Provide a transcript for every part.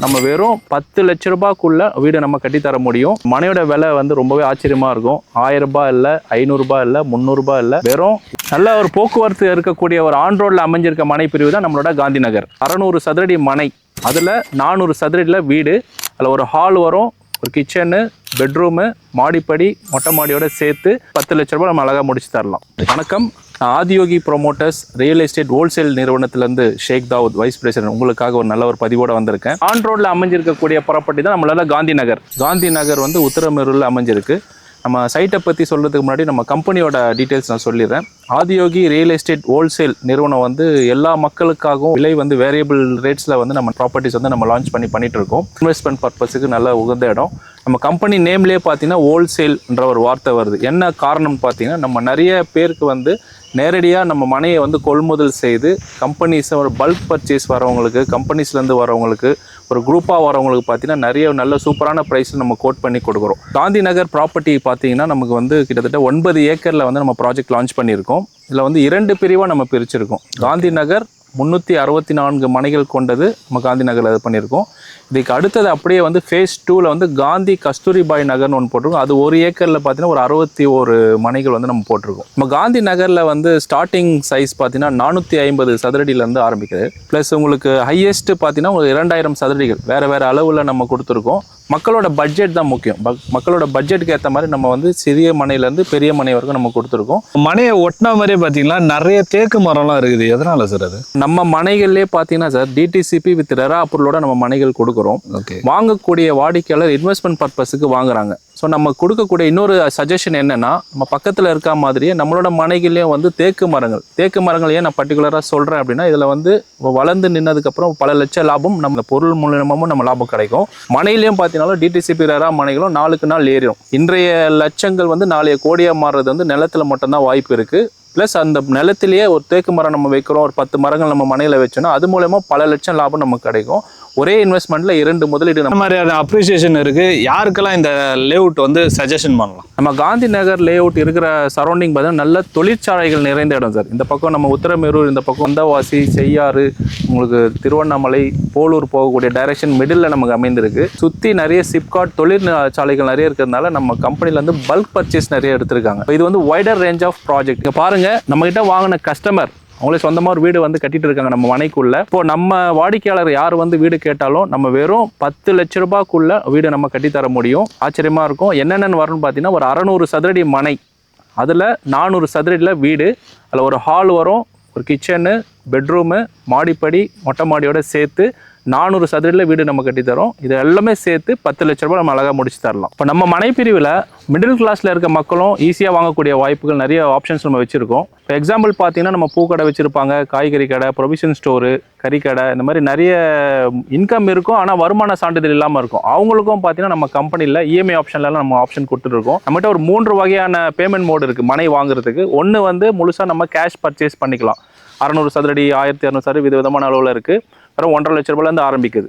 நம்ம வெறும் 10 லட்ச ரூபாய்க்குள்ள வீடு நம்ம கட்டி தர முடியும். மனையோட விலை வந்து ரொம்பவே ஆச்சரியமா இருக்கும். 1000 ரூபாய் இல்ல, 500 ரூபாய் இல்ல, 300 ரூபாய் இல்ல, வெறும் நல்ல ஒரு போக்குவரத்து இருக்கக்கூடிய ஒரு ஆன் ரோட்ல அமைஞ்சிருக்க மனை பிரிவு தான் நம்மளோட காந்தி நகர். 600 சதுரடி மனை, அதுல 400 சதுரடியில வீடு. அதுல ஒரு ஹால் வரும், ஒரு கிச்சனு, பெட்ரூமு, மாடிப்படி, மொட்டை மாடியோட சேர்த்து 10 லட்ச ரூபாய் நம்ம அழகா முடிச்சு தரலாம். வணக்கம், நான் Adiyogi promoters real estate wholesale நிறுவனத்திலிருந்து ஷேக் தாவூத் வைஸ் பிரசிடென்ட் உங்களுக்காக ஒரு நல்ல ஒரு பதிவோட வந்திருக்கேன். ஆன் ரோட்ல அமைஞ்சிருக்கக்கூடிய ப்ராப்பர்ட்டி தான் நம்மளால காந்தி நகர். காந்தி நகர் வந்து உத்தரமேரூர்ல அமைஞ்சிருக்கு. நம்ம சைட்டை பற்றி சொல்கிறதுக்கு முன்னாடி நம்ம கம்பெனியோட டீட்டெயில்ஸ் நான் சொல்லிடுறேன். ஆதியோகி ரியல் எஸ்டேட் ஹோல்சேல் நிறுவனம் வந்து எல்லா மக்களுக்காகவும் விலை வந்து வேரியபிள் ரேட்ஸில் வந்து நம்ம ப்ராப்பர்ட்டிஸ் வந்து நம்ம லான்ச் பண்ணிட்டு இருக்கோம். இன்வெஸ்ட்மெண்ட் பர்பஸுக்கு நல்ல உகந்த இடம். நம்ம கம்பெனி நேம்லேயே பார்த்தீங்கன்னா ஹோல்சேல்ன்ற ஒரு வார்த்தை வருது. என்ன காரணம்னு பார்த்தீங்கன்னா, நம்ம நிறைய பேருக்கு வந்து நேரடியாக நம்ம மனையை வந்து கொள்முதல் செய்து கம்பெனிஸை ஒரு பல்க் பர்ச்சேஸ் வரவங்களுக்கு, கம்பெனிஸ்லேருந்து வரவங்களுக்கு, ஒரு குரூப்பாக வரவங்களுக்கு பார்த்தீங்கன்னா நிறைய நல்ல சூப்பரான ப்ரைஸில் நம்ம கோட் பண்ணி கொடுக்குறோம். காந்தி நகர் ப்ராப்பர்ட்டி பார்த்தீங்கன்னா நமக்கு வந்து கிட்டத்தட்ட 9 ஏக்கரில் வந்து நம்ம ப்ராஜெக்ட் லான்ச் பண்ணியிருக்கோம். இதில் வந்து 2 பிரிவாக நம்ம பிரிச்சிருக்கோம். காந்தி நகர் 364 மனைகள் கொண்டது நம்ம காந்தி நகரில் இது பண்ணியிருக்கோம். இதுக்கு அடுத்தது அப்படியே வந்து ஃபேஸ் 2ல் வந்து காந்தி கஸ்தூரிபாய் நகர்னு ஒன்று போட்டிருக்கோம். அது 1 ஏக்கரில் பார்த்தீங்கன்னா ஒரு 61 மனைகள் வந்து நம்ம போட்டிருக்கோம். நம்ம காந்தி நகரில் வந்து ஸ்டார்டிங் சைஸ் பார்த்தீங்கன்னா 450 சதுரடியிலேருந்து ஆரம்பிக்குது. ப்ளஸ் உங்களுக்கு ஹையஸ்ட் பார்த்தீங்கன்னா ஒரு 2000 சதுரடிகள் வேறு வேறு அளவில் நம்ம கொடுத்துருக்கோம். மக்களோட பட்ஜெட் தான் முக்கியம். மக்களோட பட்ஜெட்டுக்கு ஏற்ற மாதிரி நம்ம வந்து சிறிய மனையிலேருந்து பெரிய மனை வரைக்கும் நம்ம கொடுத்துருக்கோம். மனையை ஒட்டின மாதிரியே பார்த்தீங்கன்னா நிறைய தேக்கு மரம்லாம் இருக்குது. எதனால சார் அது? நம்ம மனைகள்லேயே பார்த்தீங்கன்னா சார் டிடிசிபி வித் ரெரா அப்ரூவலோட நம்ம மனைகள் கொடுக்குறோம். வாங்கக்கூடிய வாடிக்கையாளர் இன்வெஸ்ட்மெண்ட் பர்பஸுக்கு வாங்குறாங்க. ஸோ நம்ம கொடுக்கக்கூடிய இன்னொரு சஜஷன் என்னன்னா, நம்ம பக்கத்தில் இருக்க மாதிரியே நம்மளோட மனைகள்லேயும் வந்து தேக்கு மரங்கள் ஏன் நான் பர்டிகுலராக சொல்கிறேன் அப்படின்னா, இதில் வந்து வளர்ந்து நின்னதுக்கப்புறம் பல லட்ச லாபம் நம்ம பொருள் மூலமும் நம்ம லாபம் கிடைக்கும். மனையிலையும் பார்த்தீங்கன்னா டிடிசிபி ரெரா மனைகளும் நாளுக்கு நாள் ஏறும். இன்றைய லட்சங்கள் வந்து நாளைய கோடியாக மாறுறது வந்து நிலத்தில் மட்டும்தான் வாய்ப்பு இருக்குது. ப்ளஸ் அந்த நிலத்திலேயே ஒரு தேக்கு மரம் நம்ம வைக்கிறோம், ஒரு 10 மரங்கள் நம்ம மனையில் வச்சோன்னா அது மூலமா பல லட்சம் லாபம் நமக்கு கிடைக்கும். ஒரே இன்வெஸ்ட்மெண்ட்ல 2 முதலீடு. இந்த மாதிரியான அப்ரிசியேஷன் இருக்கு. யாருக்கெல்லாம் இந்த லேஅவுட் வந்து சஜஷன் பண்ணலாம்? நம்ம காந்தி நகர் லேஅவுட் இருக்கிற சரௌண்டிங் பார்த்தீங்கன்னா நல்ல தொழிற்சாலைகள் நிறைந்த இடம் சார். இந்த பக்கம் நம்ம உத்தரமேரூர், இந்த பக்கம் வந்தவாசி, செய்யாறு, உங்களுக்கு திருவண்ணாமலை, போலூர் போகக்கூடிய டைரக்ஷன் மிடில் நமக்கு அமைந்திருக்கு. சுற்றி நிறைய சிப்காட் தொழிற்சாலைகள் நிறைய இருக்கிறதுனால நம்ம கம்பெனில வந்து பல்க் பர்ச்சேஸ் நிறைய எடுத்திருக்காங்க. இது வந்து வைடர் ரேஞ்ச் ஆஃப் ப்ராஜெக்ட். இங்கே பாருங்க, நம்ம கிட்ட வாங்கின கஸ்டமர் அவங்களே சொந்தமாக ஒரு வீடு வந்து கட்டிட்டு இருக்காங்க நம்ம மனைக்குள்ள. இப்போ நம்ம வாடிக்கையாளர் யார் வந்து வீடு கேட்டாலும் நம்ம வெறும் 10 லட்ச ரூபாய்க்குள்ள வீடு நம்ம கட்டி தர முடியும். ஆச்சரியமா இருக்கும். என்னென்னு வரும்னு பார்த்தீங்கன்னா, ஒரு 600 சதுரடி மனை, அதில் 400 சதுரடியில் வீடு. அதில் ஒரு ஹால் வரும், ஒரு கிச்சனு, பெட்ரூமு, மாடிப்படி, மொட்டை மாடியோட சேர்த்து 400 சதுரடியில் வீடு நம்ம கட்டித்தரோம். இது எல்லாமே சேர்த்து 10 லட்ச ரூபாய் நம்ம அழகாக முடிச்சு தரலாம். இப்போ நம்ம மனை பிரிவில் மிடில் கிளாஸில் இருக்க மக்களும் ஈஸியாக வாங்கக்கூடிய வாய்ப்புகள் நிறைய ஆப்ஷன்ஸ் நம்ம வச்சுருக்கோம். இப்போ எக்ஸாம்பிள் பார்த்தீங்கன்னா, நம்ம பூக்கடை வச்சுருப்பாங்க, காய்கறி கடை, ப்ரொவிஷன் ஸ்டோரு, கறிக்கடை, இந்த மாதிரி நிறைய இன்கம் இருக்கும். ஆனால் வருமான சான்றிதழ் இல்லாமல் இருக்கும். அவங்களுக்கும் பார்த்தீங்கன்னா நம்ம கம்பெனியில் இஎம்ஐ ஆப்ஷன்லாம் நம்ம ஆப்ஷன் கொடுத்துருக்கோம். நம்மகிட்ட ஒரு 3 வகையான பேமெண்ட் மோடு இருக்குது மனை வாங்குறதுக்கு. ஒன்று வந்து முழுசாக நம்ம கேஷ் பர்ச்சேஸ் பண்ணிக்கலாம். 600 சதுரடி, 1200 சதுரடி விதமான அளவில் இருக்குது. வெறும் 1.5 லட்ச ரூபாயிலேருந்து ஆரம்பிக்குது.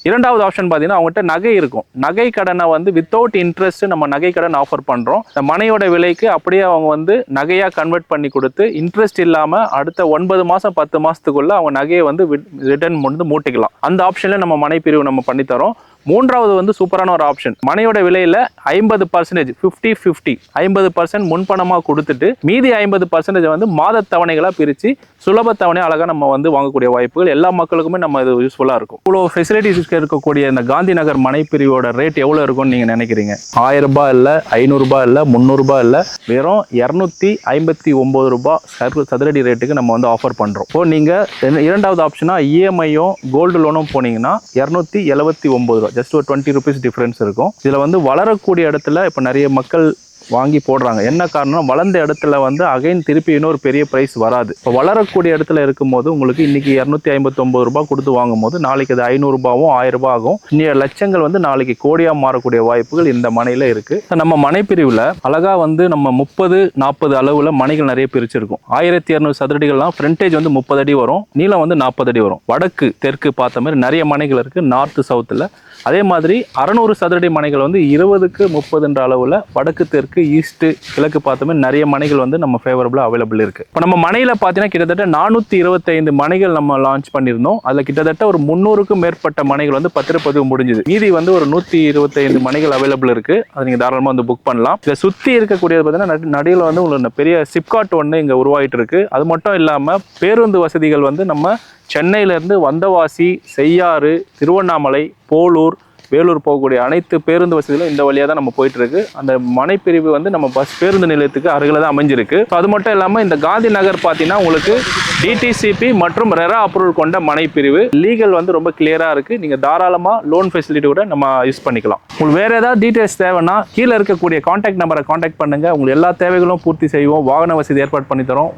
இரண்டாவது ஆப்ஷன் பார்த்தீங்கன்னா, அவங்ககிட்ட நகை இருக்கும். நகை கடனை வந்து வித்தவுட் இன்ட்ரெஸ்ட் நம்ம நகை கடன் ஆஃபர் பண்ணுறோம். இந்த மனையோட விலைக்கு அப்படியே அவங்க வந்து நகையாக கன்வெர்ட் பண்ணி கொடுத்து இன்ட்ரெஸ்ட் இல்லாமல் அடுத்த 9 மாதம் 10 மாதத்துக்குள்ளே அவங்க நகையை வந்து ரிட்டர்ன் வந்து மூட்டிக்கலாம். அந்த ஆப்ஷனில் நம்ம மனை பிரிவு நம்ம பண்ணித்தரோம். மூன்றாவது வந்து சூப்பரான ஒரு ஆப்ஷன். மனையோட விலையில் 50% 50-50 50% முன்பணமாக கொடுத்துட்டு மீதி 50% வந்து மாத தவணைகளாக பிரித்து சுலப தவணை அழகாக நம்ம வந்து வாங்கக்கூடிய வாய்ப்புகள் எல்லா மக்களுக்குமே நம்ம இது யூஸ்ஃபுல்லாக இருக்கும். இவ்வளோ ஃபெசிலிட்டிஸ் இருக்கக்கூடிய இந்த காந்தி நகர் மனை பிரிவோட ரேட் எவ்வளோ இருக்கும்னு நீங்கள் நினைக்கிறீங்க? 1000 ரூபாய் இல்லை, 500 ரூபாய் இல்லை, 300 ரூபாய் இல்லை, வெறும் 259 ரூபாய் சதுரடி ரேட்டுக்கு நம்ம வந்து ஆஃபர் பண்ணுறோம். இப்போ நீங்கள் இரண்டாவது ஆப்ஷனாக இஎம்ஐயும் கோல்டு லோனும் போனீங்கன்னா 279 ரூபா, ஜஸ்ட் ஒரு 20 ருபீஸ் டிஃப்ரென்ஸ் இருக்கும். இதில் வந்து வளரக்கூடிய இடத்துல இப்போ நிறைய மக்கள் வாங்கி போடுறாங்க. என்ன காரணம்? வளர்ந்த இடத்துல வந்து அகைன் திருப்பி இன்னொரு பெரிய ப்ரைஸ் வராது. இப்போ வளரக்கூடிய இடத்துல இருக்கும்போது உங்களுக்கு இன்னைக்கு 259 ரூபாய் கொடுத்து வாங்கும் போது நாளைக்கு அது 500 ரூபாவும் 1000 ரூபாய் ஆகும். இன்னைய லட்சங்கள் வந்து நாளைக்கு கோடியாக மாறக்கூடிய வாய்ப்புகள் இந்த மனையில் இருக்கு. நம்ம மனை பிரிவில் அழகா வந்து நம்ம 30-40 அளவில் மனைகள் நிறைய பிரிச்சிருக்கும். 1200 சதுரடிகள்லாம் ஃப்ரண்டேஜ் வந்து 30 அடி வரும், நீளம் வந்து 40 அடி வரும். வடக்கு தெற்கு பார்த்த மாதிரி நிறைய மனைகள் இருக்கு. நார்த்து சவுத்தில் அதே மாதிரி 600 சதுரடி மனைகள் வந்து 20-30 அளவில் வடக்கு தெற்கு தெற்கு ஈஸ்ட் கிழக்கு பார்த்துமே நிறைய மனைகள் வந்து நம்ம ஃபேவரபுளாக அவைலபிள் இருக்குது. இப்போ நம்ம மனையில் பார்த்தீங்கன்னா கிட்டத்தட்ட 425 மனைகள் நம்ம லான்ச் பண்ணியிருந்தோம். அதில் கிட்டத்தட்ட ஒரு 300க்கும் மேற்பட்ட மனைகள் வந்து பத்திரப்பதிவு முடிஞ்சுது. மீதி வந்து ஒரு 125 மனைகள் அவைலபிள் இருக்குது. அதை நீங்கள் தாராளமாக வந்து புக் பண்ணலாம். இதை சுற்றி இருக்கக்கூடியது பார்த்தீங்கன்னா நடுவில் வந்து உங்களுக்கு பெரிய சிப்காட் ஒன்று இங்கே உருவாகிட்டு இருக்கு. அது மட்டும் இல்லாமல் பேருந்து வசதிகள் வந்து நம்ம சென்னையிலேருந்து வந்தவாசி, செய்யாறு, திருவண்ணாமலை, போலூர், வேலூர் போகக்கூடிய அனைத்து பேருந்து வசதிகளும் இந்த வழியாக தான் நம்ம போயிட்டு இருக்கு. அந்த மனைப்பிரிவு வந்து நம்ம பஸ் பேருந்து நிலையத்துக்கு அருகில் தான் அமைஞ்சிருக்கு. ஸோ அது மட்டும் இல்லாமல் இந்த காந்தி நகர் பார்த்தீங்கன்னா உங்களுக்கு டிடிசிபி மற்றும் ரெரா அப்ரூவல் கொண்ட மனைப்பிரிவு. லீகல் வந்து ரொம்ப கிளியராக இருக்குது. நீங்கள் தாராளமாக லோன் ஃபெசிலிட்டி கூட நம்ம யூஸ் பண்ணிக்கலாம். உங்களுக்கு வேறு ஏதாவது டீட்டெயில்ஸ் தேவைன்னா கீழே இருக்கக்கூடிய கான்டாக்ட் நம்பரை கான்டாக்ட் பண்ணுங்க. உங்களுக்கு எல்லா தேவைகளும் பூர்த்தி செய்வோம். வாகன வசதி ஏற்பாடு பண்ணி தரோம்.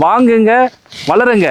வாங்குங்க, வளருங்க.